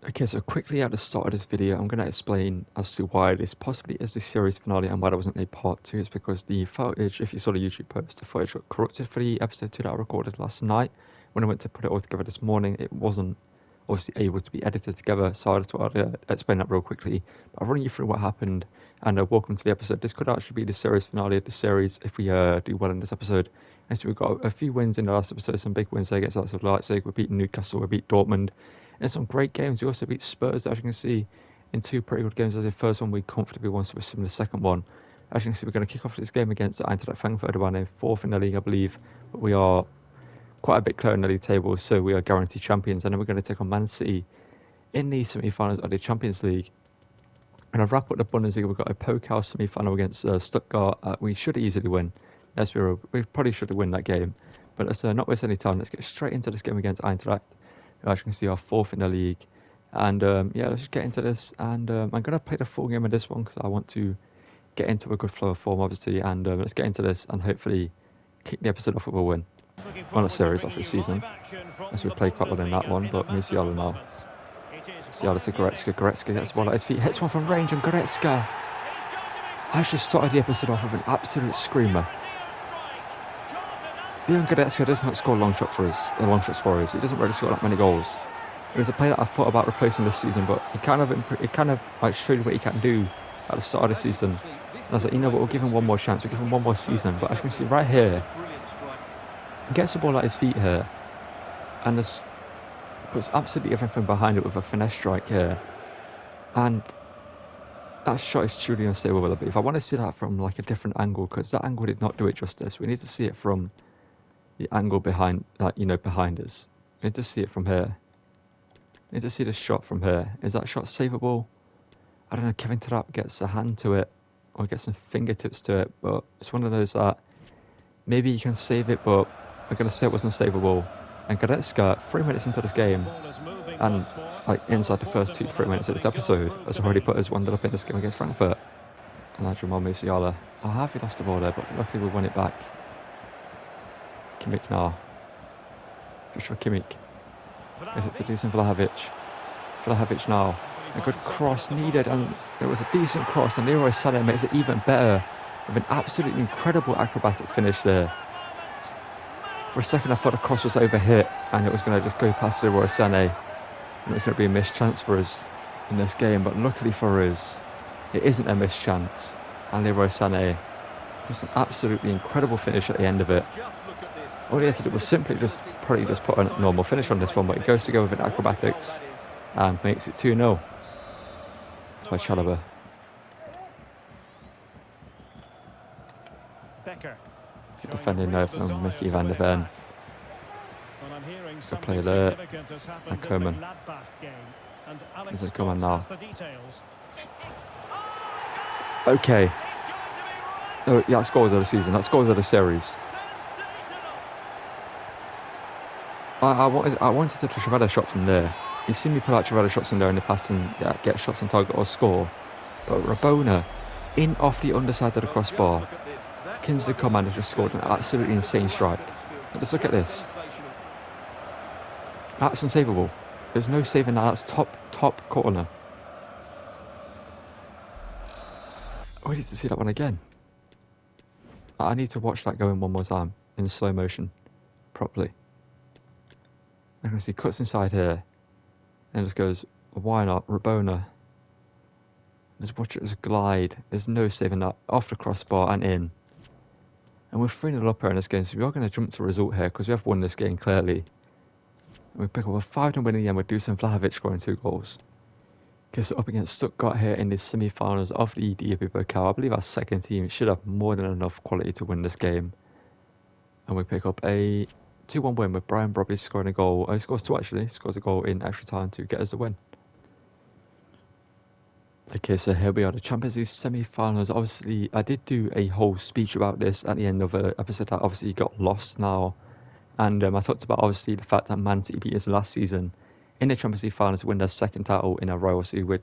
Okay, so quickly at the start of this video, I'm going to explain as to why this possibly is the series finale and why there wasn't a part 2. It's because the footage, if you saw the YouTube post, the footage got corrupted for the episode 2 that I recorded last night. When I went to put it all together this morning, it wasn't obviously able to be edited together, so I just thought I'd explain that real quickly. But I'll run you through what happened, and welcome to the episode. This could actually be the series finale of the series if we do well in this episode. And so we've got a few wins in the last episode, some big wins there against lots of Leipzig. We beat Newcastle, we beat Dortmund. And some great games. We also beat Spurs, as you can see, in two pretty good games. As the first one we comfortably won, so we're sim the second one. As you can see, we're going to kick off this game against Eintracht Frankfurt, who are now fourth in the league, I believe. But we are quite a bit clear in the league table, so we are guaranteed champions. And then we're going to take on Man City in the semi-finals of the Champions League. And I've wrapped up the Bundesliga. We've got a Pokal semi-final against Stuttgart. We should easily win. We probably should have won that game. But let's not waste any time. Let's get straight into this game against Eintracht. As you can see, are fourth in the league. And yeah, let's just get into this. And I'm going to play the full game of this one because I want to get into a good flow of form, obviously. And let's get into this and hopefully kick the episode off with a win. On a series off the season. As we played quite well in that one, but Musiala now. Musiala to Goretzka. Goretzka gets one at his feet, hits one from range, and Goretzka actually started the episode off with an absolute screamer. Leon Goretzka does not score long shots for us. He doesn't really score that many goals. It was a player that I thought about replacing this season, but he kind of like showed what he can do at the start of the season. And I was like, you know what, we'll give him one more chance. We'll give him one more season. But as you can see right here, he gets the ball at his feet here, and puts absolutely everything behind it with a finesse strike here. And that shot is truly unstable, will it be? If I want to see that from like a different angle, because that angle did not do it justice. We need to see it from the angle behind, behind us. We need to see it from here. We need to see the shot from here. Is that shot savable? I don't know. Kevin Trapp gets a hand to it, or gets some fingertips to it, but it's one of those that maybe you can save it, but I'm going to say it wasn't savable. And Goretzka, 3 minutes into this game, and like inside the first 2 to 3 minutes of this episode, has already put us 1-0 up in this game against Frankfurt. And that's Jamal Musiala. I have lost the ball there, but luckily we won it back. Kimmich now. Joshua Kimmich. Is it to do some Vlahovic? Vlahovic now. A good cross needed, and it was a decent cross, and Leroy Sané makes it even better with an absolutely incredible acrobatic finish there. For a second I thought the cross was overhit and it was going to just go past Leroy Sané and it was going to be a missed chance for us in this game, but luckily for us it isn't a missed chance, and Leroy Sané was an absolutely incredible finish at the end of it. All he had to do was simply probably just put a normal finish on this one, but he goes to go with an acrobatics and makes it 2-0. It's by Chalobah. Good defending there from Mickey van der Ven. Good play there. And Koeman. Is it Koeman now? Okay. Oh, yeah, that's goals of the season. That's goals of the series. I wanted to Trivela shot from there. You've seen me put out Trivela shots in there in the past and get shots on target or score. But Rabona, in off the underside of the crossbar. Kingsley Coman has just scored an absolutely insane strike. And just look at this. That's unsavable. There's no saving that. That's top corner. Oh, I need to see that one again. I need to watch that going one more time in slow motion, properly. I can see cuts inside here, and just goes, why not? Rabona. Just watch it as glide. There's no saving that. Off the crossbar and in. And we're 3-0 up here in this game, so we are going to jump to a result here because we have won this game clearly. And we pick up a 5-0 win in the end with Dusan Vlahovic scoring 2 goals. Okay, so up against Stuttgart here in the semi-finals of the DFB Pokal. I believe our second team should have more than enough quality to win this game. And we pick up a 2-1 win with Brian Brobby scoring a goal. He scores 2 actually. He scores a goal in extra time to get us the win. Okay, so here we are, the Champions League semi-finals. Obviously, I did do a whole speech about this at the end of an episode that obviously got lost now. And I talked about, obviously, the fact that Man City beat us last season in the Champions League finals to win their second title in a row. So we're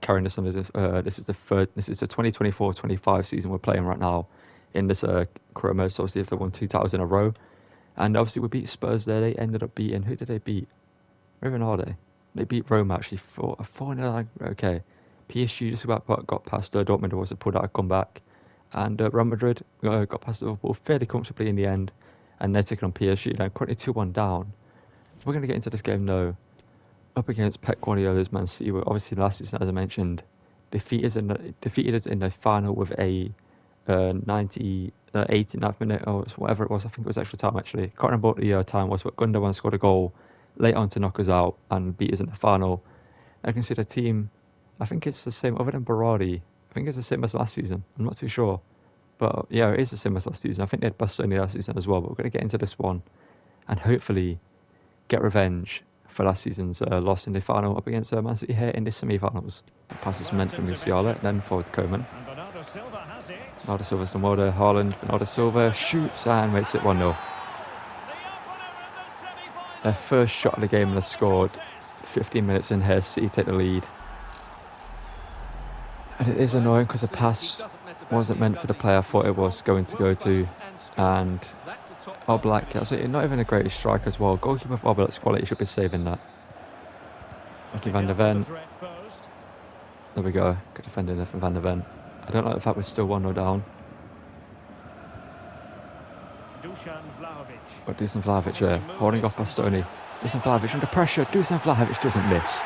carrying this on. This is the 2024-25 season we're playing right now in this career mode. So obviously, they've won 2 titles in a row. And obviously, we beat Spurs there. They ended up beating, who did they beat? Where even are they? They beat Roma actually 4-0. Okay. PSG just about got past Dortmund, was a pulled out a comeback. And Real Madrid got past Liverpool fairly comfortably in the end. And they're taking on PSG. Now currently 2-1 down. We're going to get into this game now. Up against Pep Guardiola's Man City. Obviously last season, as I mentioned, defeated us in the final with a 89th minute or whatever it was. I think it was extra time actually. Can't remember what the time was, but Gundogan scored a goal late on to knock us out and beat us in the final. I can see the team, I think it's the same, other than Berardi, I think it's the same as last season. I'm not too sure. But yeah, it is the same as last season. I think they had Bastoni last season as well, but we're going to get into this one and hopefully get revenge for last season's loss in the final up against Man City here in the semi-finals. The pass is meant for Musiala, then forward to Koeman. Bernardo Silva's done well there. Haaland, Bernardo Silva shoots and makes it 1-0. Their first shot of the game and they scored 15 minutes in here. City take the lead. And it is annoying because the pass wasn't meant for the player I thought it was going to go to. And Oblak, not even a great strike as well. Goalkeeper for Oblak's quality should be saving that. Mickey van der Ven. There we go. Good defending there from Van der Ven. I don't like the fact we're still 1-0 down. But Dusan Vlahovic here, holding off Bastoni. Dusan Vlahovic under pressure. Dusan Vlahovic doesn't miss.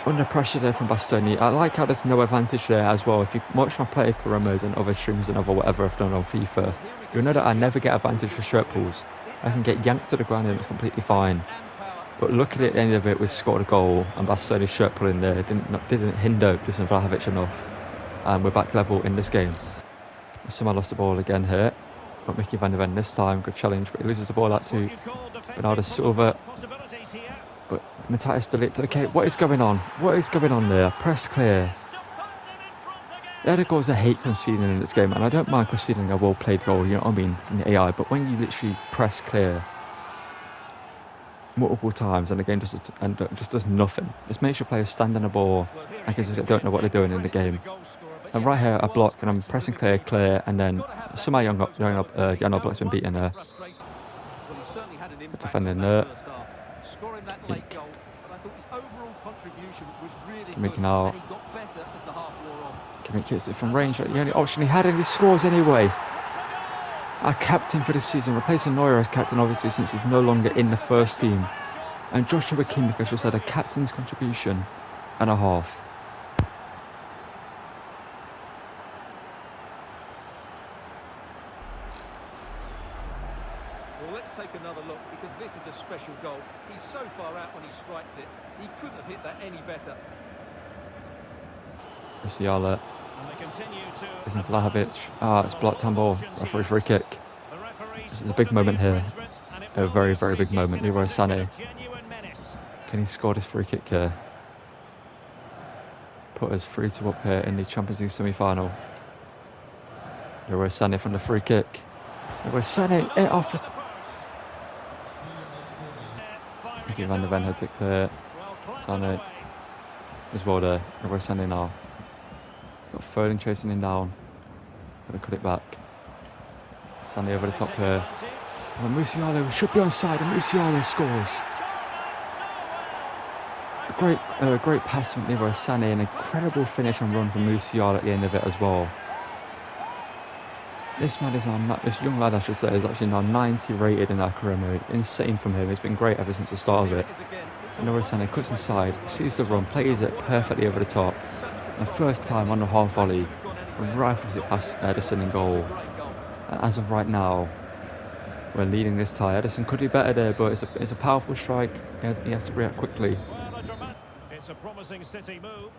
Under pressure there from Bastoni. I like how there's no advantage there as well. If you watch my play promos and other streams and other whatever I've done on FIFA, you'll know that I never get advantage for shirt pulls. I can get yanked to the ground and it's completely fine. But look at it at the end of it, we scored a goal and Bastoni's shirt pull in there didn't hinder Dusan Vlahovic enough. And we're back level in this game. Someone lost the ball again here. But Mickey van der Ven this time, good challenge, but he loses the ball out to Bernardo Silva. But Matthias de Ligt, okay, what is going on? What is going on there? Press clear. They're the goals I hate conceding in this game, and I don't mind conceding a well-played goal, you know what I mean, from the AI, but when you literally press clear multiple times and the game just does nothing. This makes your players stand on the ball because they don't know what they're doing in the game. And right here, I block and I'm pressing clear, and then somehow Jan Oblak's been beaten there. Defending there. Kimmich now. Kimmich hits it from range. The only option he had, and he scores anyway. Our captain for this season, replacing Neuer as captain obviously since he's no longer in the first team. And Joshua Kimmich has just had a captain's contribution and a half. Well, let's take another look because this is a special goal. He's so far out when he strikes it. He couldn't have hit that any better. Musiala. Isn't Vlahovic? It's blocked handball. Referee free kick. This is a big moment here. A very, very big moment. Leroy Sané. Can he score this free kick here? Put us 3-2 up here in the Champions League semi-final. Leroy Sané from the free kick. Leroy Sané, it off. Mickey van der Ven had to clear. Sané is well there. Leroy Sané now. He's got Foden chasing him down. Gonna cut it back. Sané over the top here. And Musiala should be onside, and Musiala scores. A great pass from Leroy Sané, an incredible finish and run from Musiala at the end of it as well. This man is this young lad, I should say, is actually now 90 rated in our career mode. Insane from him. It's been great ever since the start of it. And Leroy Sané cuts inside, sees the run, plays it perfectly over the top. The first time on the half volley, rifles it past Ederson in goal. And as of right now, we're leading this tie. Ederson could do better there, but it's a powerful strike. He has to react quickly. It's a promising City move.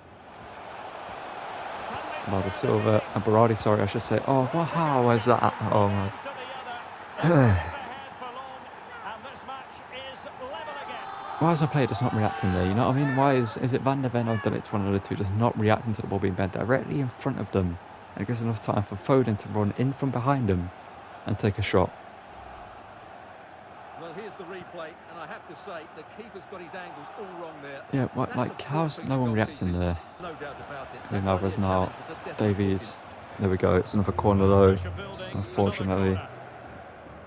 Bernardo Silva and Berardi, sorry, I should say. Oh, well, how was that? Oh my. Why is our player just not reacting there? You know what I mean? Why is it Van der Ven or de Ligt, one of the two, just not reacting to the ball being bent directly in front of them? And it gives enough time for Foden to run in from behind him and take a shot. Well, here's the replay, and I have to say the keeper's got his angles all wrong there. Yeah, like how's no one reacting there? No doubt about it. Alvarez now. Davies. There we go. It's another corner though, unfortunately.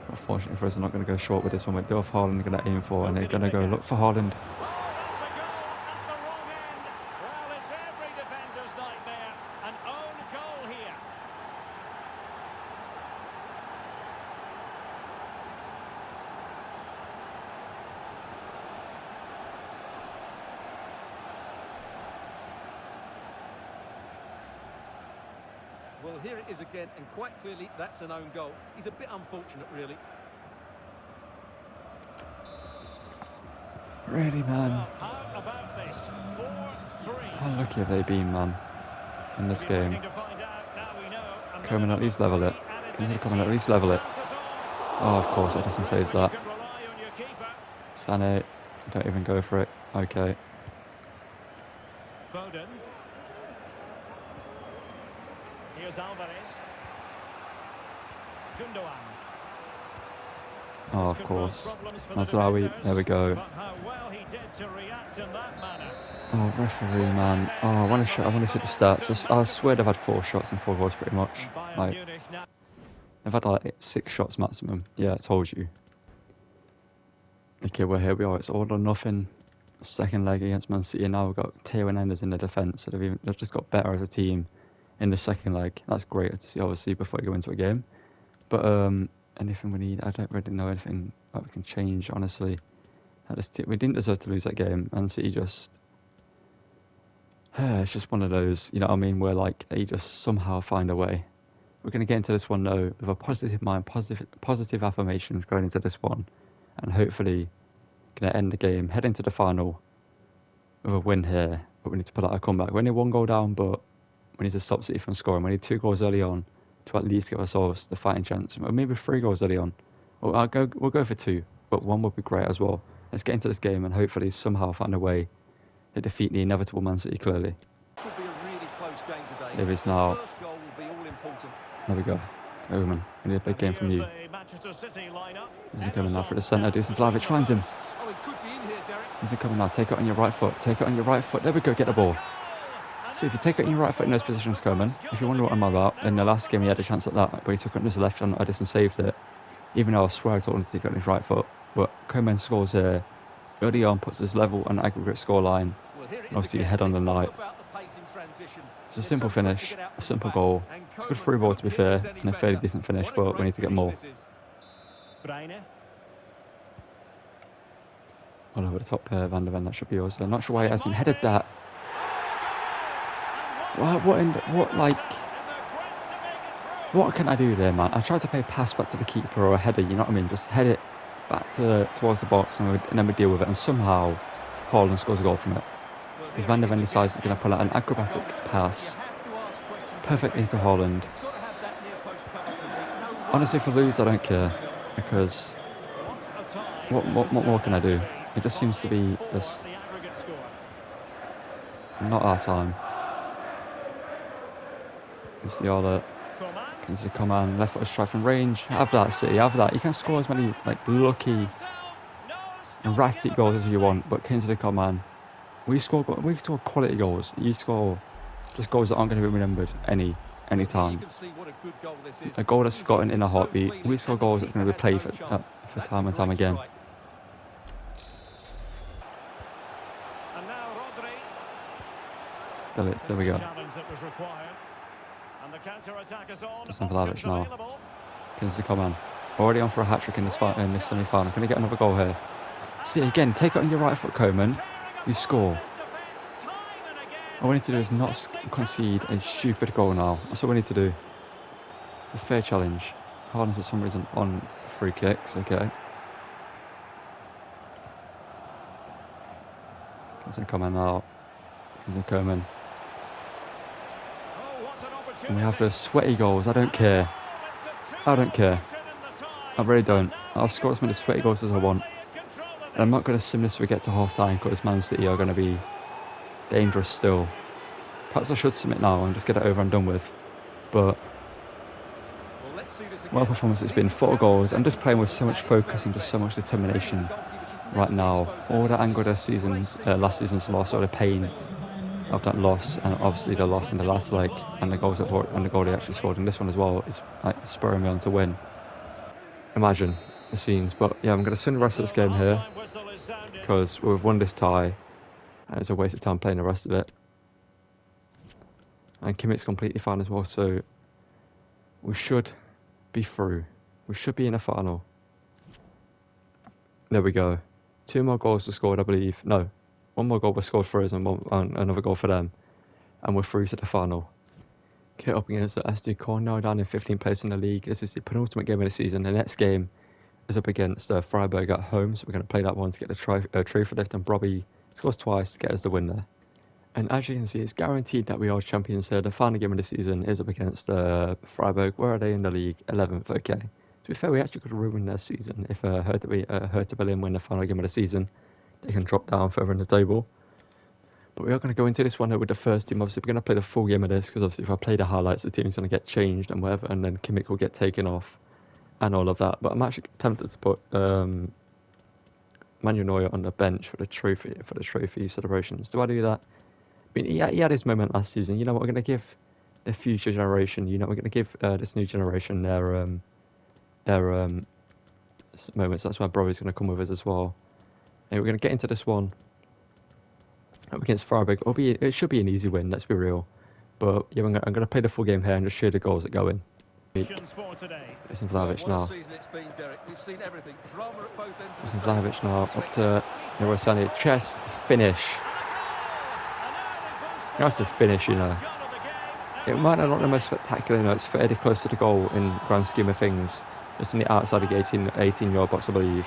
Unfortunately for us, they're not going to go short with this one. With Dolph Haaland going to aim for, and they're going to go look for Haaland. Oh, that's a goal at the wrong end. Well, it's every defender's nightmare. An own goal here. Well, here it is again, and quite clearly that's an own goal. He's a bit unfortunate, really. Really, man. Well, how about this? 4-3. How lucky have they been, man, in this game? Waiting to find out. Now we know. And Come and at least level it. Come and at least level it. Oh, of course, Edison saves that. You can rely on your keeper. Sané, don't even go for it. Okay. Foden. Here's Alvarez. Gundogan. Oh, of course. That's how we. There we go. But how well he did to react in that manner. Oh, referee, man. Oh, I want to see the stats. I swear they've had 4 shots and 4 goals pretty much. And Bayern Like, Munich now. they've had like 6 shots maximum. Yeah, I told you. Okay, well, here we are. It's all or nothing. Second leg against Man City. Now we've got Theo and Enders in the defence. So they've just got better as a team in the second leg. That's great to see, obviously, before you go into a game. But anything we need, I don't really know anything that we can change, honestly. We didn't deserve to lose that game. Man City just... it's just one of those, you know what I mean, where like they just somehow find a way. We're going to get into this one though with a positive mind, positive affirmations going into this one, and hopefully going to end the game, head into the final with a win here. But we need to put out a comeback. We need 1 goal down, but we need to stop City from scoring. We need 2 goals early on to at least give ourselves the fighting chance. Or maybe 3 goals early on. We'll go for 2, but 1 would be great as well. Let's get into this game and hopefully somehow find a way to defeat the inevitable Man City, clearly. Should be a really close game today. There is now. First goal will be all important. There we go. Omen. We need a big game from you. Is he coming now for the centre? Dusan Vlahovic finds him. Oh, he could be in here, Derek. Is he coming now? Take it on your right foot. Take it on your right foot. There we go. Get the ball. See, if you take it on your right foot in those positions, Coman, if you wonder what I'm about, in the last game he had a chance at that, but he took it on his left and Edison saved it. Even though I swear I told him to take it on his right foot. But Coman scores here. Early on puts us level on aggregate scoreline. Well, here it is Obviously, again. head on the It's all night. about the pace in transition. It's a simple finish, a simple goal. It's a good free ball to be fair, and a fairly decent finish, but we need to get more. All over the top here, Van der Ven, that should be yours. I'm not sure why he hasn't headed that. What can I do there, man? I tried to play a pass back to the keeper or a header, you know what I mean? Just head it back towards the box and then we deal with it. And somehow, Haaland scores a goal from it. Because Van der Ven decides he's going to pull out an acrobatic pass perfectly to Haaland. Honestly, if we lose, I don't care. Because what more can I do? It just seems to be this... Not our time. You see all that. Can see Coman, left foot strike from range. Have that, City, have that. You can score as many like lucky, erratic goals as you want, but Kingsley Coman, we score quality goals. You score just goals that aren't going to be remembered any time. A goal that's forgotten in a heartbeat. We score goals that are going to be played for time and time again. There we go. Dusan Vlahovic now. Kingsley Coman. Already on for a hat-trick in this semi-final. Can he get another goal here? See, again, take it on your right foot, Coman. You score. All we need to do is not concede a stupid goal now. That's what we need to do. It's a fair challenge. Haaland for some reason on free kicks, okay. Kingsley Coman now. Kingsley Coman. And we have the sweaty goals. I don't care. I don't care. I really don't. I'll score as many sweaty goals as I want. And I'm not going to sim this if we get to half time because Man City are going to be dangerous still. Perhaps I should submit now and just get it over and done with. But my performance has been 4 goals. I'm just playing with so much focus and just so much determination right now. All the anger of last season's loss, all the pain of that loss, and obviously the loss in the last leg, and the goal they actually scored in this one as well is like spurring me on to win. imagine the scenes. But yeah, I'm going to send the rest of this game here because we've won this tie, and it's a waste of time playing the rest of it. And Kimmich's completely fine as well, so we should be through. We should be in a final. There we go. 2 more goals were scored, I believe. No, 1 more goal was scored for us and another goal for them. And we're through to the final. Okay, up against the SD Cornell down in 15th place in the league. This is the penultimate game of the season. The next game is up against Freiburg at home, so we're going to play that one to get the trophy lift, and Robbie scores twice to get us the win there. And as you can see, it's guaranteed that we are champions here. The final game of the season is up against Freiburg. Where are they in the league? 11th, okay. To be fair, we actually could ruin their season if Hertha Berlin win the final game of the season. They can drop down further in the table. But we are going to go into this one with the first team. Obviously, we're going to play the full game of this because obviously if I play the highlights, the team's going to get changed and whatever, and then Kimmich will get taken off and all of that. But I'm actually tempted to put Manuel Neuer on the bench for the trophy celebrations. Do I do that? I mean, he had his moment last season. You know what? We're going to give the future generation. You know, we're going to give this new generation their moments. That's why Brovy's going to come with us as well. And we're going to get into this one up against Freiburg. It should be an easy win. Let's be real. But yeah, I'm going to play the full game here and just show the goals that go in. Listen, Vlahovic now. Listen, Vlahovic now up to Norosani. Chest finish. That's a finish, you know. It might not look the most spectacular, you know, it's fairly close to the goal in grand scheme of things. Just in the outside of the 18-yard box, I believe.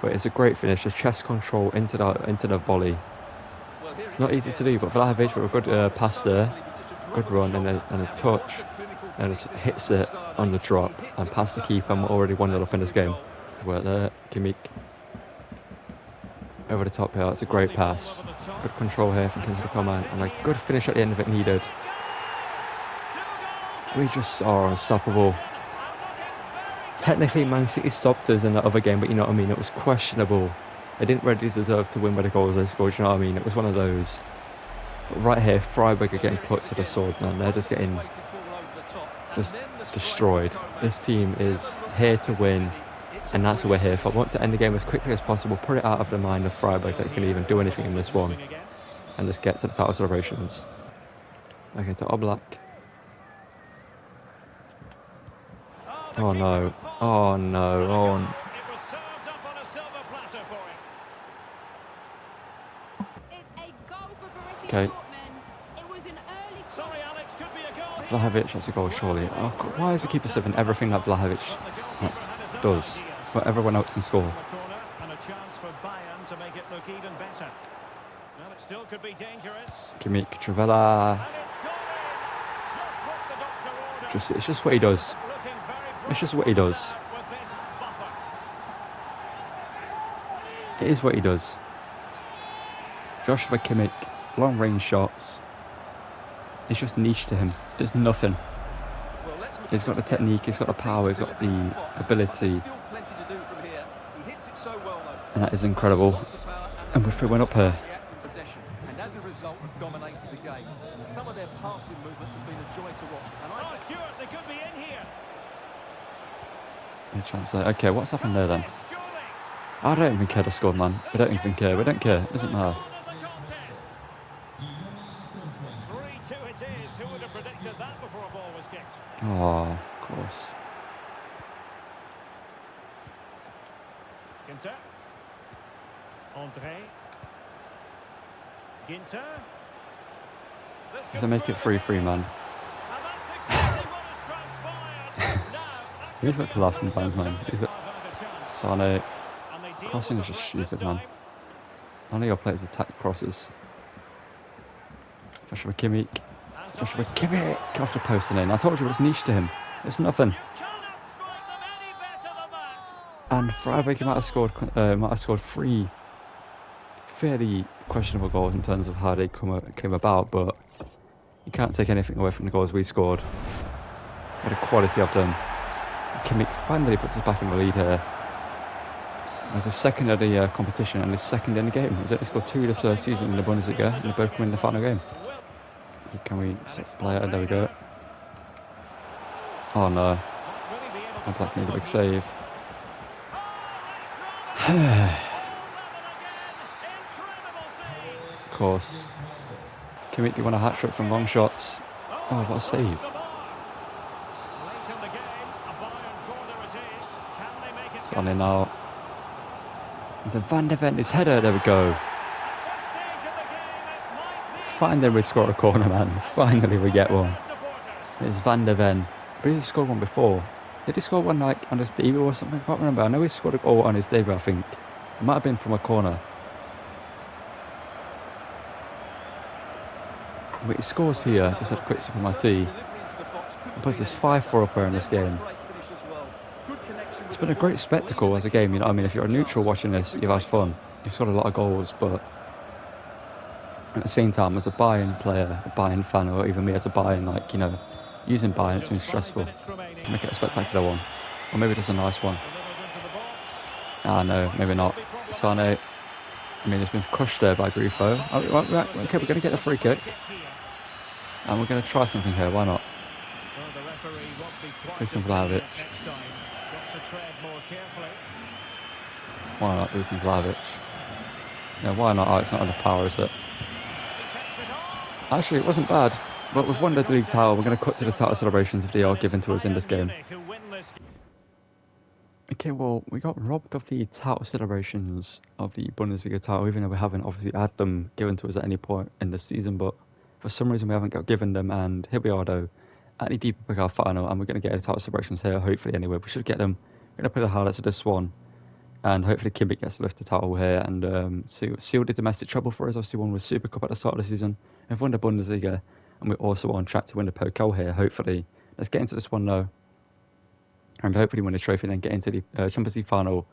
But it's a great finish, just chest control into the volley. It's not easy to do, but Vlahovic with a good pass there, good run and a touch, and just hits it on the drop and past the keeper, and we're already 1-0 up in this game. Well, there, Kimmich. Over the top here, it's a great pass. Good control here from Kingsley Coman, and a good finish at the end of it needed. We just are unstoppable. Technically, Man City stopped us in that other game, but you know what I mean? It was questionable. They didn't really deserve to win by the goals they scored, you know what I mean? It was one of those. But right here, Freiburg are getting put to the sword, man. They're just getting destroyed. This team is here to win. And that's what we're here for. I want to end the game as quickly as possible, put it out of the mind of Freiburg that they can even do anything in this one, and just get to the title celebrations. Okay, to Oblak. Oh no. Oh no. Oh. Okay. Vlahovic, that's a goal surely. Oh, God, why is the keeper saving everything that Vlahovic does? But everyone else can score. And a chance for Bayern to make it look even better. Well, it still could be dangerous. Kimmich, Trivela. It's just what he does. It's just what he does. It is what he does. Joshua Kimmich, long range shots. It's just niche to him. There's nothing. He's got the technique, he's got the power, he's got the ability. And that is incredible. And we're 3-1 up here. And as a result, have dominated the game. Some of their passing movements have been a joy to watch. And Stuart, they could be in here. Good chance there. Okay, what's happened there then? I don't even care to score, man. I don't even care. We don't care. It doesn't matter. 3-2 it is. Who would have predicted that before a ball was kicked? Oh, of course. Ginter. Andre. Ginter. To make it 3-3, man. He's got the last in fans, man. He's got Sane. Crossing is just stupid, man. None of your players attack crosses. Joshua Kimmich. Joshua Kimmich off the post and in. I told you it was niche to him. It's nothing. And Freiburg might have scored 3 fairly questionable goals in terms of how they came about, but you can't take anything away from the goals we scored. What a quality of them. Kimmich finally puts us back in the lead here. As a second of the competition and the second in the game. He's only scored 2 this season in the Bundesliga, and they both win the final game. Can we play it? There we go. Oh no. Black need a big save. Of course. Kimmich won a hat-trick from long shots. Oh, what a save. It's on in now. It's a Van de Ven, his header, there we go. Finally we score a corner, man. Finally we get one. It's Van de Ven. But he scored one before. Did he score one like on his debut or something? I can't remember. I know he scored a goal on his debut, I think. It might have been from a corner. But he scores here. Just had a quick sip of my tea. He puts this 5-4 up here in this game. It's been a great spectacle as a game, you know what I mean? If you're a neutral watching this, you've had fun. You've scored a lot of goals, but at the same time, as a Bayern player, a Bayern fan, or even me as a Bayern, like, you know, using Bayern, it's been stressful to make it a spectacular one. Or maybe just a nice one. Ah, no, maybe not. Sane, I mean, it's been crushed there by Grifo. Oh, okay, we're going to get a free kick. And we're going to try something here, why not? Dusan Vlahovic. Why not Dusan Vlahovic? Yeah, why not? Oh, it's not under power, is it? Actually, it wasn't bad. But we've won the league title. We're going to cut to the title celebrations if they are given to us in this game. Okay, well, we got robbed of the title celebrations of the Bundesliga title, even though we haven't obviously had them given to us at any point in the season. But for some reason, we haven't got given them. And here we are, though, at the Deeper Pick our final. And we're going to get the title celebrations here, hopefully, anyway. We should get them. We're going to put the highlights of this one. And hopefully Kimmich gets to lift the title here and seal the domestic treble for us. Obviously won with Super Cup at the start of the season. We've won the Bundesliga and we're also on track to win the Pokal here, hopefully. Let's get into this one though. And hopefully win the trophy and then get into the Champions League final,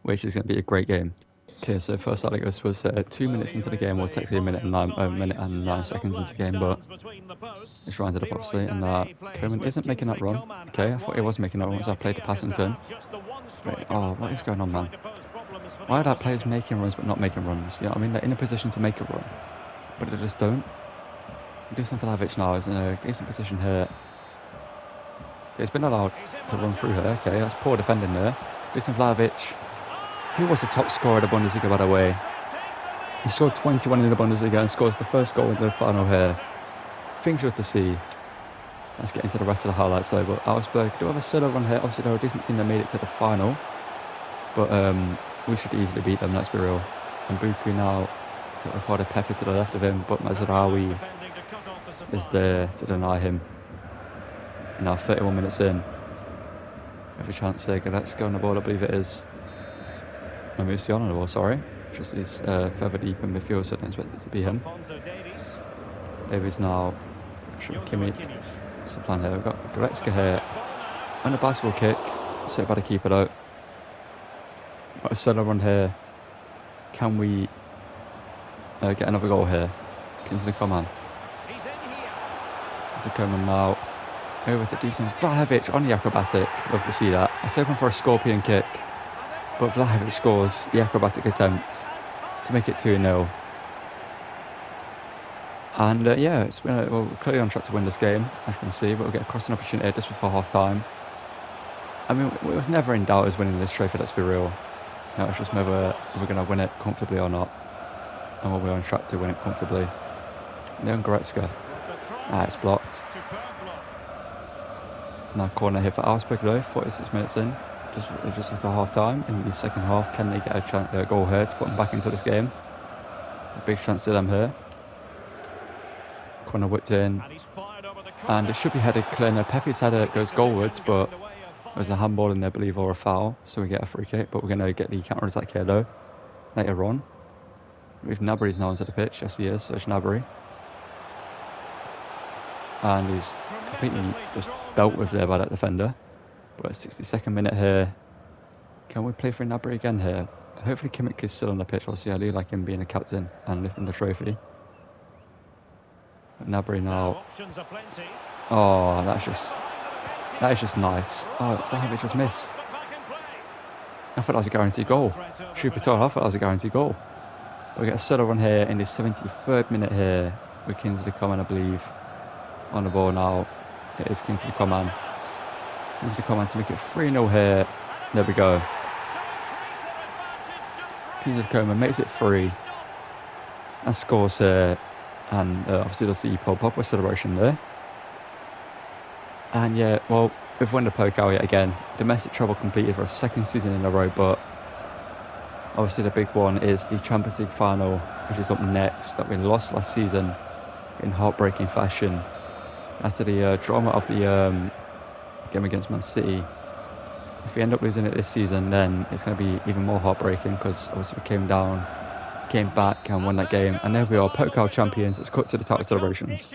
which is going to be a great game. Okay, so first Aligos was 2 minutes into the game, or technically a minute and 9 seconds into the game, but it's rounded up obviously, and Koeman isn't making that run. Okay, I thought he was making that run, so I played the passing turn. Wait, oh, what is going on, man? Why are that players making runs but not making runs? You know what I mean? They're in a position to make a run, but they just don't. Dusan Vlahovic now is in a decent position here. Okay, he's been allowed to run through here. Okay, that's poor defending there. Dusan Vlahovic, who was the top scorer of the Bundesliga, by the way. He scored 21 in the Bundesliga and scores the first goal in the final here. Things good to see. Let's get into the rest of the highlights though. But Augsburg do have a solo run here. Obviously, they're a decent team that made it to the final. But we should easily beat them, let's be real. And Buku now got Ricardo Pepe to the left of him, but Mazraoui is there to deny him. And now 31 minutes in. Every chance there. Let's go on the ball, I believe it is. No, Musiala on the ball, sorry. Just he's further deep in midfield, so I don't expect it to be him. Davies now. Kimmich. What's the plan here? We've got Goretzka here. And a bicycle kick. Saved by the keeper though. Got a solo run here. Can we get another goal here? Kingsley Coman. There's a Coman now. Over to Dusan Vlahovic on the acrobatic. Love to see that. I was hoping for a scorpion kick. But Vlahovic scores the acrobatic attempt to make it 2-0. And yeah, it's been we're clearly on track to win this game, as you can see, but we'll get a crossing opportunity just before half time. I mean, it was never in doubt as winning this trophy, let's be real. No, it's just whether we're going to win it comfortably or not. And we'll be on track to win it comfortably. Leon Goretzka. It's blocked. Now corner here for Augsburg though, 46 minutes in. Just after half time. In the second half, can they get a goal here to put them back into this game? A big chance to them here. Corner whipped in. And it should be headed clear. Now Pepe's header goes goalwards, but there's a handball in there, I believe, or a foul. So we get a free kick, but we're going to get the counter attack here though. Later on. If Gnabry's now onto the pitch, yes he is, Serge Gnabry. And he's completely just dealt with there by that defender. But 62nd minute here. Can we play for Gnabry again here? Hopefully Kimmich is still on the pitch. Obviously I do like him being a captain and lifting the trophy. But Gnabry now. Oh, that is just nice. Oh, Vlahovic just missed. I thought that was a guaranteed goal. Truth be told, I thought that was a guaranteed goal. We get a solo run here in the 73rd minute here with Kingsley Coman, I believe, on the ball now. It is Kingsley Coman. Kingsley Coman to make it 3-0 here. There we go. Kingsley Coman makes it 3 and scores here, and obviously does the Paul Pogba celebration there. And yeah, well, we've won the Pokal yet again. Domestic treble completed for a second season in a row, but obviously the big one is the Champions League final, which is up next, that we lost last season in heartbreaking fashion after the drama of the game against Man City. If we end up losing it this season, then it's going to be even more heartbreaking, because obviously we came down, came back and won that game, and there we are, Pokal champions. Let's cut to the title celebrations.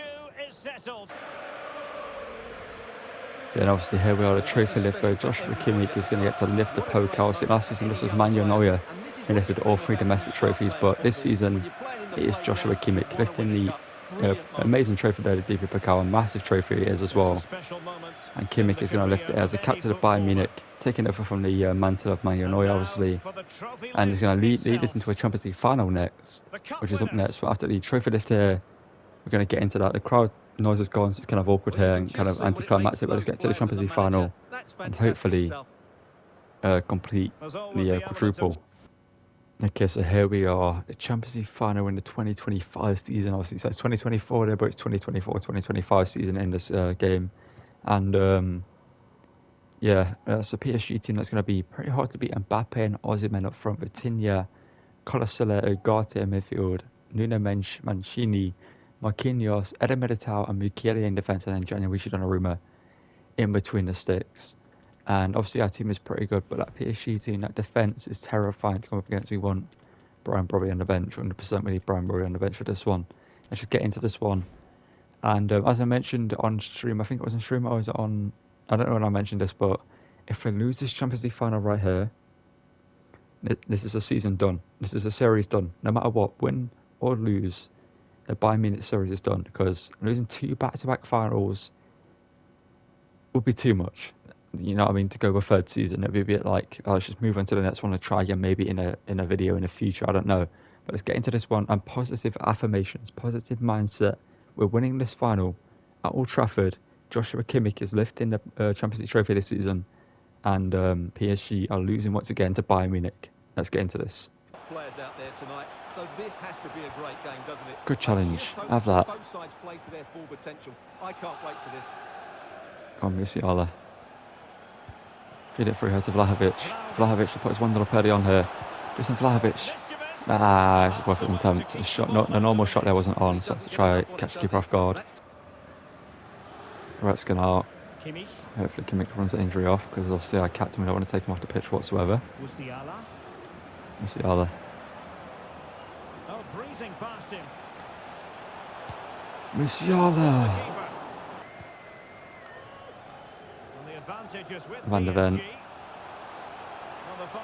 Yeah, and obviously here we are, the trophy lift where Joshua Kimmich is going to get to lift the Pokal. See, last season this was Manuel Neuer who lifted all 3 domestic trophies, but this season it is Joshua Kimmich lifting the amazing trophy there, the DP Pokal, a massive trophy it is as well. And Kimmich is going to lift it as a captain of Bayern Munich, taking over from the mantle of Manuel Neuer, obviously, and he's going to lead us into a Champions League final next, which is up next. But after the trophy lift here, we're going to get into that. The crowd noise is gone, so it's kind of awkward here and kind of anticlimactic, but let's get to the Champions League final and hopefully complete the quadruple. Okay, so here we are, the Champions League final in the 2025 season. Obviously it says 2024 there, but it's 2024-2025 season in this game. And yeah, it's a PSG team that's going to be pretty hard to beat. Mbappe and Osimhen up front, Vitinha, Colosella, Ugarte in midfield, Nuno Mancini, Marquinhos, Eder Militao and Mukiele in defence, and then Gianluigi Donnarumma in between the sticks. And obviously our team is pretty good, but that PSG team, that defence is terrifying to come up against. We want Brian Brobby on the bench, 100% we need Brian Brobby on the bench for this one. Let's just get into this one. And as I mentioned on stream, I think it was on stream or was it on, I don't know when I mentioned this, but if we lose this Champions League final right here, this is a season done. This is a series done. No matter what, win or lose, the Bayern Munich series is done, because losing 2 back-to-back finals would be too much. You know what I mean? To go a 3rd season, it'd be a bit like, oh, let's just move on to the next one and try again, maybe in a video in the future. I don't know, but let's get into this one. And positive affirmations, positive mindset. We're winning this final at Old Trafford. Joshua Kimmich is lifting the Champions League trophy this season, and PSG are losing once again to Bayern Munich. Let's get into this. Players out there tonight, so this has to be a great game, doesn't it? Good challenge. Have that. Both sides play to their full potential. I can't wait for this. Come on, Musiala. Feed it through here to Vlahovic. Vlahovic to put his $1 penalty on here. Listen, Vlahovic. It's worth an attempt. The shot, the normal shot there wasn't on, so I have to try catch the keeper off guard. Goretzka out. Hopefully Kimmich runs the injury off, because obviously our captain, we don't want to take him off the pitch whatsoever. Musiala. Oh, breezing past him. Musiala. Van de Ven.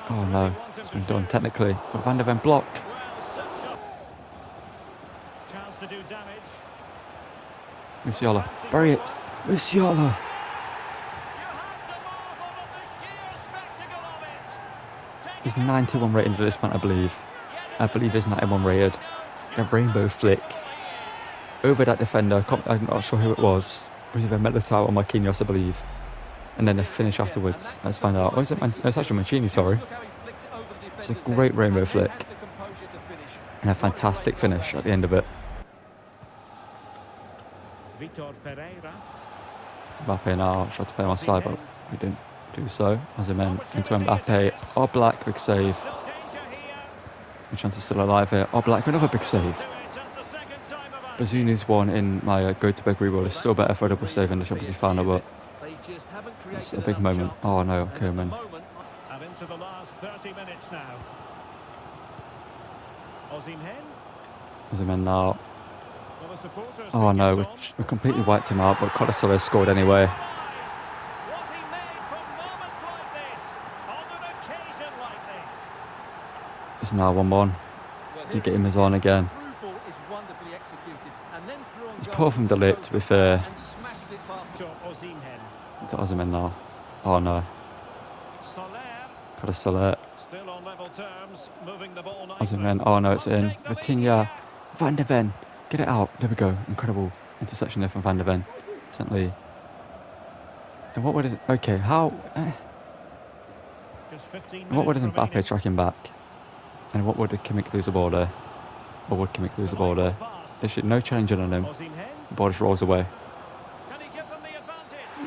Oh no, it's been done technically. But Van de Ven block. Musiala, bury it. Musiala. He's 91 rated at this point, I believe. I believe he's 91 rated. A rainbow flick over that defender. I'm not sure who it was. It was either Militao or Marquinhos, I believe. And then the finish afterwards. Let's find out. Oh, it's actually Mancini, sorry. It's a great rainbow flick. And a fantastic finish at the end of it. Mbappe now tried to play him offside, but we didn't do so. Osimhen into Mbappe. Oblak, big save. The chance is still alive here. Oblak, another big save. Bazuni's one in my go-to-bed reroll is still better for a double save in the Champions League final, but it's a big moment. Oh no, Koeman. And into the last 30 minutes now. Osimhen now. Oh no, we completely wiped him out, but Colosella scored anyway. It's now 1-1. You get him as on again. It's poor from De Ligt, to be fair. To Osimhen now. Oh no. Colosella. Osimhen. Oh no, it's in. Vitinha. Van de Ven. Get it out. There we go. Incredible interception there from Van de Ven. Recently. And what would it... Okay, how... what would Mbappe track him back? And what would Kimmich lose the ball there? Or would Kimmich lose the ball there? There should no challenging on him. The ball just rolls away.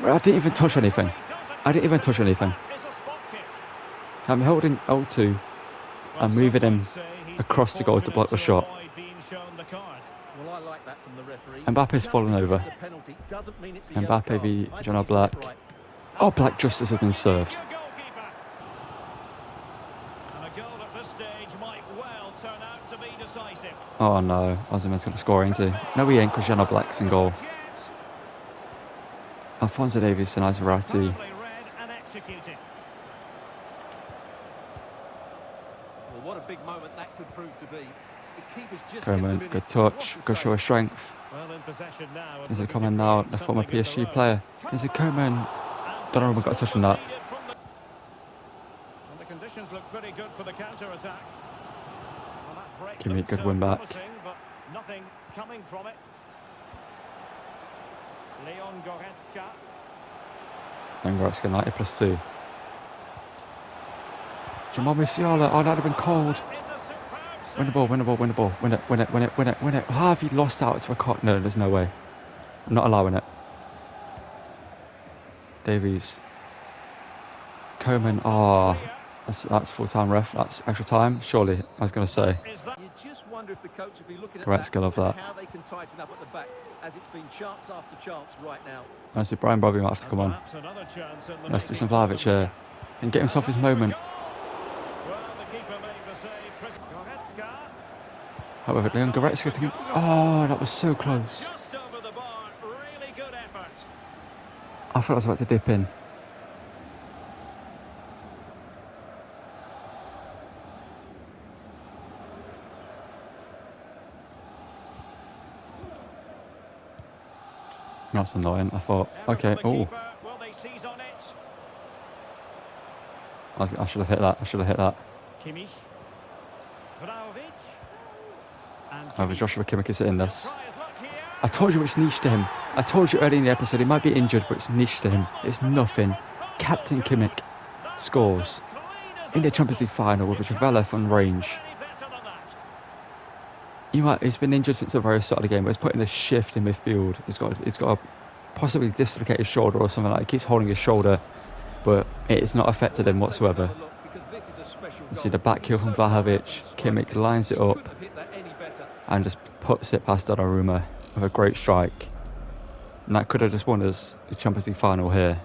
I didn't even touch anything. I didn't even touch anything. I'm holding L2 and moving him across the goal to block the shot. Well, I like that from the referee. Mbappe's fallen over. It's a penalty, doesn't mean it's a yellow Mbappe card. v I John think Black. he's right. Oh, Black justice has been served. Oh no, Osimhen's going to score, ain't he? No, he ain't, because John Black's in goal. Alphonso Davies and Verratti. Well, what a big moment that could prove to be. The keeper's just Coman, good touch, good show of strength. Is it Coman now, the former PSG player? Is it Coman? Donnarumma got a touch on that. The conditions look pretty good for the counter-attack. Give me a good win back. But nothing coming from it. Leon Goretzka. And Goretzka 90 plus 2. Jamal Musiala, oh, that would have been cold. Win the ball, win the ball, win the ball. Win it, win it, win it, win it, win it. Harvey lost out to a cock. No, there's no way. I'm not allowing it. Davies. Coman, oh, that's full-time ref. That's extra time, surely, I was going to say. You just wonder if the coach would be looking at Goretzka, love that. how they can tighten up at the back, as it's been chance after chance right now. Honestly, Brian Bobby might have to come on. Let's do some Vlahovic here. And get himself his moment. However, Leon Goretzka to... Oh, that was so close. I thought I was about to dip in. That's annoying. I thought, okay, oh. I should have hit that. I should have hit that. However, Joshua Kimmich is hitting this. I told you it's niche to him. I told you early in the episode he might be injured, but it's niche to him. It's nothing. Captain Kimmich scores in the Champions League final with a Trivela from range. He's been injured since the very start of the game, but he's putting a shift in midfield. He's got a possibly dislocated shoulder or something like that. He keeps holding his shoulder, but it's not affected him whatsoever. You see the back heel from Vlahovic. Kimmich lines it up and just puts it past Donnarumma with a great strike. And that could have just won us the Champions League final here.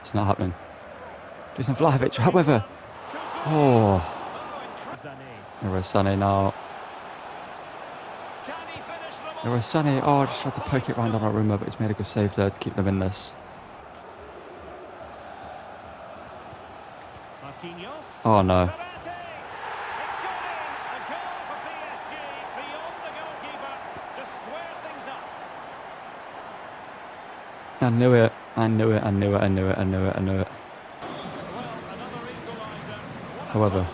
It's not happening. There's some Vlahovic, however. Oh. There's Sané now. There's Sané. Oh, I just tried to poke it round Donnarumma, but he's made a good save there to keep them in this. Oh no. I knew it. I knew it. I knew it. I knew it. I knew it. I knew it. However.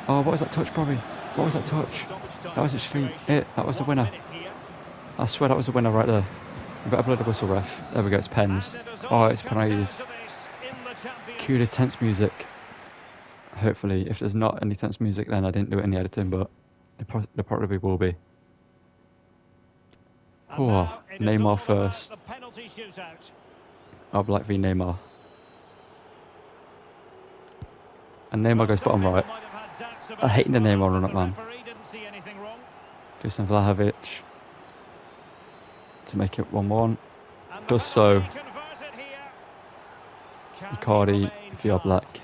Oh, what was that touch, Bobby? What was that touch? That was actually it. That was the winner. I swear that was the winner right there. You better blow the whistle, ref. There we go. It's pens. Oh, it's penalties. Cue the tense music. Hopefully, if there's not any tense music, then I didn't do it in the editing, but there probably will be. Oh, Neymar first. Black v Neymar. And Neymar goes bottom right. I hate the Neymar run up, man. Dusan Vlahovic to make it 1-1. Does so. Icardi via Black.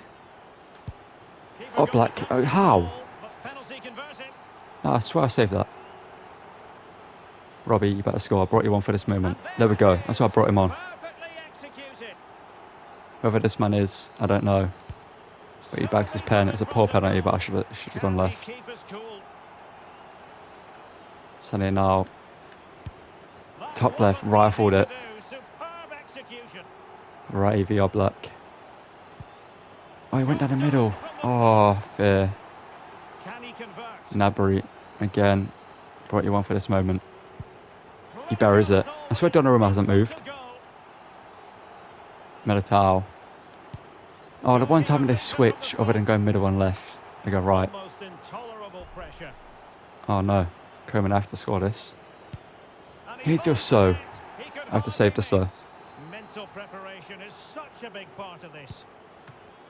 Oh, Black. Oh, how? No, I swear I saved that. Robbie, you better score. I brought you on for this moment. There we go. That's why I brought him on. Whoever this man is, I don't know. But he bags his pen. It's a poor penalty, but I should have gone left. Sané now. Top left, rifled it. Right, via Black. Oh, he went down the middle. Oh, fair. Gnabry again. Brought you on for this moment. He buries it. I swear Donnarumma hasn't moved. Militao. Oh, the one time they switch, other than going middle and left, they go right. Almost intolerable pressure. Oh no, Coman, I have to score this. And He does holds so. the net. He could I have to save hardly this though. miss. Mental preparation is such a big part of this.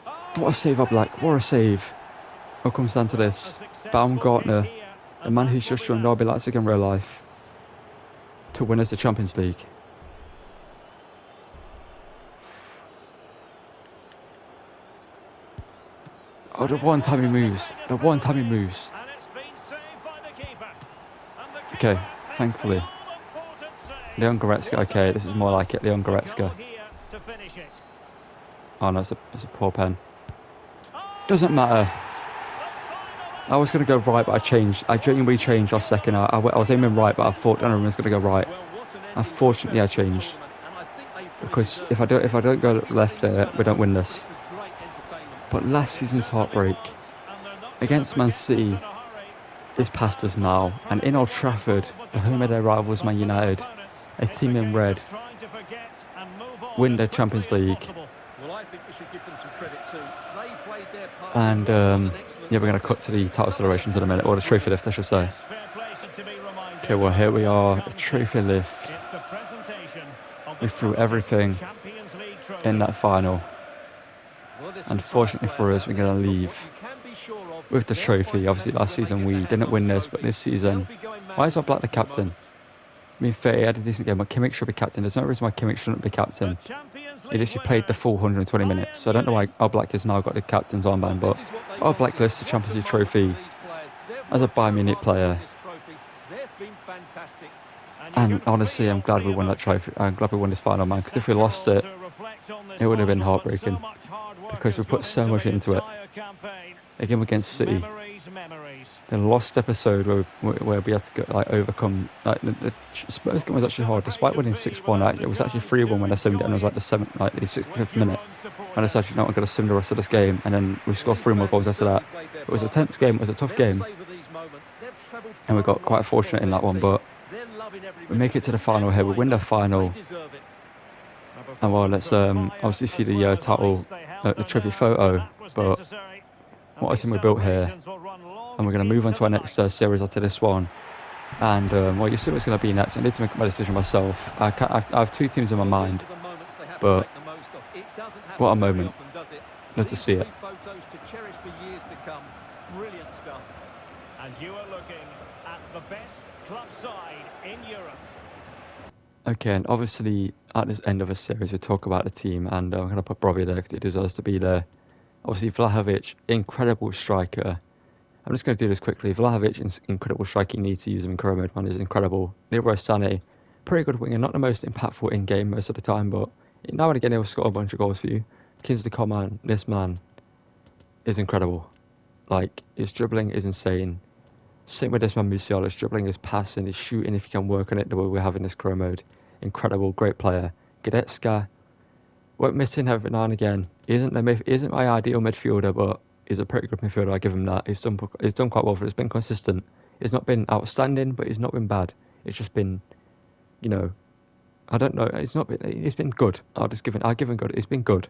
Oh, What a save, Black. What a save. It comes down to well, a this. successful Baumgartner, hit here, the and man that who's will just be shown that. RB Leipzig in real life to win us the Champions League. Oh, the one time he moves. The one time he moves. And it's been saved by the keeper. And the Okay, keeper makes thankfully. the all-important save. Leon Goretzka, Was okay, it this is more like it. Leon a goal Goretzka. here to finish it? Oh no, it's a poor pen. Oh, Doesn't matter. the final I was going to go right, but I changed. I genuinely changed last second. I was aiming right, but I thought Donnarumma was going to go right. Well, what an ending Unfortunately, to I a penalty changed. tournament, and I think they fully Because deserved if it. I don't go left there, we don't win But this. it was great entertainment. But last season's heartbreak against Man City is past us now. And in Old Trafford, the home of their rivals Man United, a team in red, win the Champions League. Well, I think we should give them some credit too. They played their part. And It was an excellent yeah, we're going to contest. cut to the title celebrations in a minute, or the trophy lift, I should say. Okay, well here we are, the trophy lift. We threw everything in that final. Well, there's Unfortunately some for tired us, we're players going to out there, leave but what you can be sure of, with the they'll trophy. find Obviously, last strategy season when they we get their didn't hands win on the this, but trophy. this season, They'll be going mad why is with Black the those few captain? moments. I mean, fair, he had a decent game, but Kimmich should be captain. There's no reason why Kimmich shouldn't be captain. He literally played the full 120 minutes, so I don't know why Black has now got the captain's Well, armband, this but is what they Black wanted. goes to What Champions a League moment for trophy these players. They've as a worked Bayern so Munich hard to win player. this trophy. They've been fantastic. And honestly, I'm glad we won that trophy. I'm glad we won this final, man, because if we lost it, it would have been heartbreaking. Because we put so much into it. A game against City, the lost episode where we had to go, overcome. The Spurs game was actually hard, despite winning 6-1. It was actually 3-1 when I simmed it, and it was the 65th minute. And I said, you know, I'm going to sim the rest of this game, and then we scored 3 more goals after that. It was a tense game, it was a tough game, and we got quite fortunate in that one. But we make it to the final here. We win the final, and well, let's obviously see the title, the trophy photo. But what a team we built here, and we're going to move on to our next series after this one. And well, you see what's going to be next. I need to make my decision myself. I have 2 teams in my mind, but what a moment. Nice to see it. Photos to cherish for years to come. Brilliant stuff. And you are looking at the best club side in Europe. Okay, and obviously at this end of a series we talk about the team, and I'm going to put Bobby there because he deserves to be there. Obviously Vlahovic, incredible striker. I'm just going to do this quickly. Vlahovic is incredible striker. You need to use him in career mode, man. He's incredible. Leroy Sané, pretty good winger. Not the most impactful in game most of the time, but now and again he'll score a bunch of goals for you. Kingsley Coman, this man is incredible. Like, his dribbling is insane. Same with this man Musiala. His dribbling, his passing, his shooting, if you can work on it the way we have in this career mode. Incredible, great player. Goretzka, we're missing every now and again. He isn't my ideal midfielder, but he's a pretty good midfielder. I give him that. He's done quite well for it. He's been consistent. He's not been outstanding, but he's not been bad. It's just been, you know, I don't know. He's been good. I'll give him good. He's been good.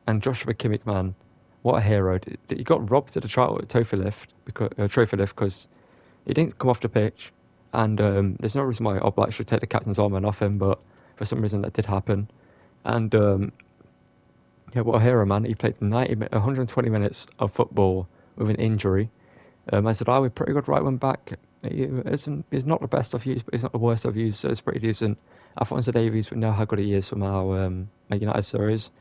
And Joshua Kimmich, man, what a hero! He got robbed at the trophy lift because he didn't come off the pitch, and there's no reason why Oblak should take the captain's armband off him, but for some reason that did happen. And yeah, what a hero, man! He played 120 minutes of football with an injury. Mazraoui, pretty good right wing back. He's not the best I've used, but he's not the worst I've used, so it's pretty decent. Alphonso Davies, we know how good he is from our United series.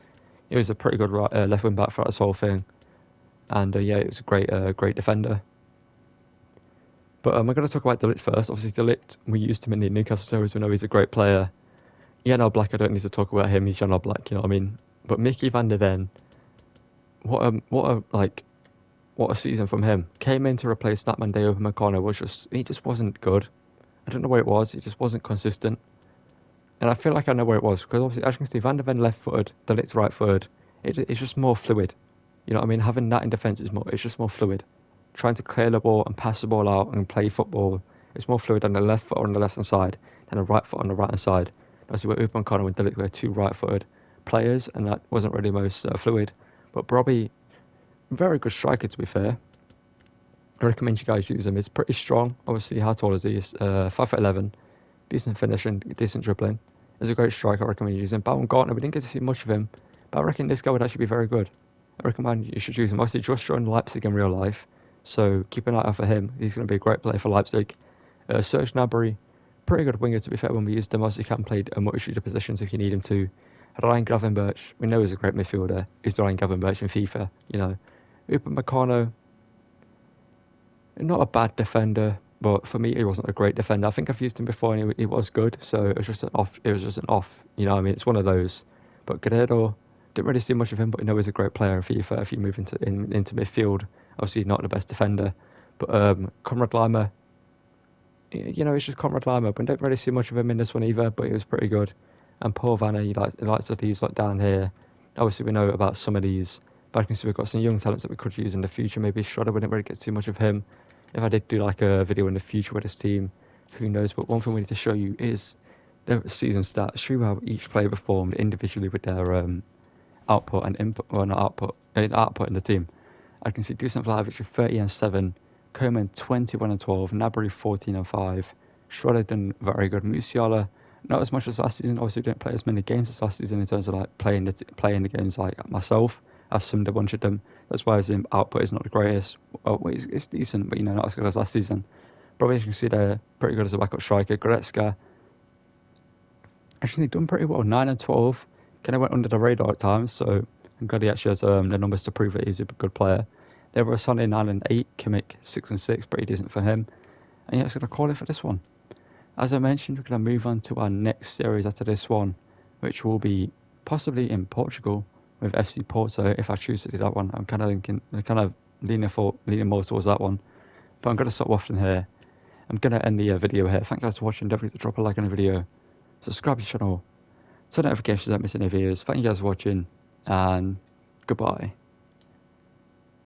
He was a pretty good left wing back throughout this whole thing, and yeah, he was a great defender. But I'm going to talk about De Ligt first. Obviously, De Ligt, we used him in the Newcastle series. We know he's a great player. Jan Oblak, I don't need to talk about him. He's Jan Oblak, you know what I mean? But Mickey van der Ven, what a season from him. Came in to replace Snapman Day over McConnell. He just wasn't good. I don't know where it was. He just wasn't consistent. And I feel like I know where it was, because obviously, as you can see, Van der Ven left-footed, De Ligt's right-footed. It's just more fluid. You know what I mean? Having that in defence it's just more fluid. Trying to clear the ball and pass the ball out and play football, it's more fluid on the left foot on the left-hand side than the right foot on the right-hand side. Obviously, with Upamecano and De Ligt, we had 2 right-footed players, and that wasn't really most fluid. But Robbie, very good striker to be fair. I recommend you guys use him. He's pretty strong. Obviously, how tall is he? He's 5'11", decent finishing, decent dribbling. He's a great striker. I recommend using him. Baumgartner, we didn't get to see much of him, but I reckon this guy would actually be very good. I recommend you should use him. Obviously, just joined Leipzig in real life, so keep an eye out for him. He's going to be a great player for Leipzig. Serge Gnabry, pretty good winger to be fair when we used him. Obviously, he can play a multitude of positions if you need him to. Ryan Gravenberch, we know he's a great midfielder. He's Ryan Gravenberch in FIFA, you know. Upamecano, not a bad defender, but for me, he wasn't a great defender. I think I've used him before, and he was good. So it was just an off. It was just an off. You know what I mean? It's one of those. But Guerrero, didn't really see much of him, but you know he's a great player in FIFA. If you move into midfield, obviously not the best defender, but Conrad Lima, you know, it's just Conrad Lima. But don't really see much of him in this one either. But he was pretty good. And Paul Vanna, he likes that he's like down here. Obviously, we know about some of these. But I can see we've got some young talents that we could use in the future. Maybe Schroeder, we didn't really get too much of him. If I did do like a video in the future with this team, who knows? But one thing we need to show you is the season stats. Show how each player performed individually with their output and input, well not output, output in the team. I can see Dusan Vlahovic with 30 and 7, Koeman 21 and 12, Gnabry 14 and 5, Schroeder done very good, Musiala not as much as last season. Obviously didn't play as many games as last season in terms of like playing the games like myself. I've summed a bunch of them. That's why his output is not the greatest. Well, it's decent, but you know, not as good as last season. Probably you can see they're pretty good as a backup striker. Goretzka, actually done pretty well. 9 and 12. Kind of went under the radar at times, so I'm glad he actually has the numbers to prove that he's a good player. There were Sonny 9 and 8. Kimmich 6 and 6, pretty decent for him. And yeah, it's gonna call it for this one. As I mentioned, we're gonna move on to our next series after this one, which will be possibly in Portugal with FC Porto. If I choose to do that one, I'm kind of leaning more towards that one. But I'm going to stop waffling here. I'm going to end the video here. Thank you guys for watching. Don't forget to drop a like on the video, subscribe to the channel, turn notifications, don't miss any videos. Thank you guys for watching, and goodbye.